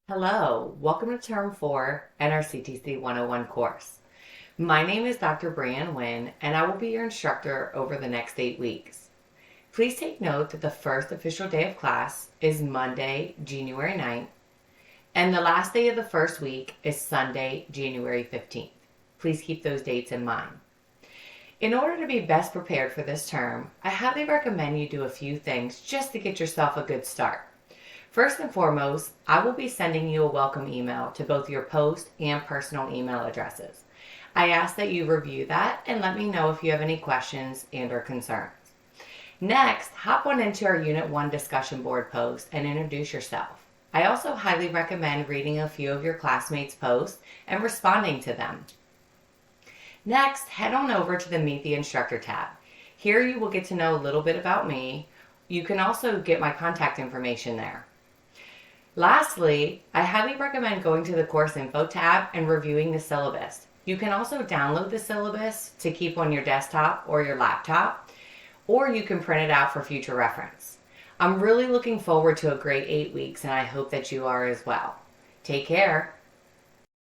Hello, welcome to Term 4 and our CTC 101 course. My name is Dr. Brianne Wynn, and I will be your instructor over the next 8 weeks. Please take note that the first official day of class is Monday, January 9th, and the last day of the first week is Sunday, January 15th. Please keep those dates in mind. In order to be best prepared for this term, I highly recommend you do a few things just to get yourself a good start. First and foremost, I will be sending you a welcome email to both your post and personal email addresses. I ask that you review that and let me know if you have any questions and or concerns. Next, hop on into our Unit 1 discussion board post and introduce yourself. I also highly recommend reading a few of your classmates' posts and responding to them. Next, head on over to the Meet the Instructor tab. Here you will get to know a little bit about me. You can also get my contact information there. Lastly, I highly recommend going to the Course Info tab and reviewing the syllabus. You can also download the syllabus to keep on your desktop or your laptop, or you can print it out for future reference. I'm really looking forward to a great 8 weeks, and I hope that you are as well. Take care.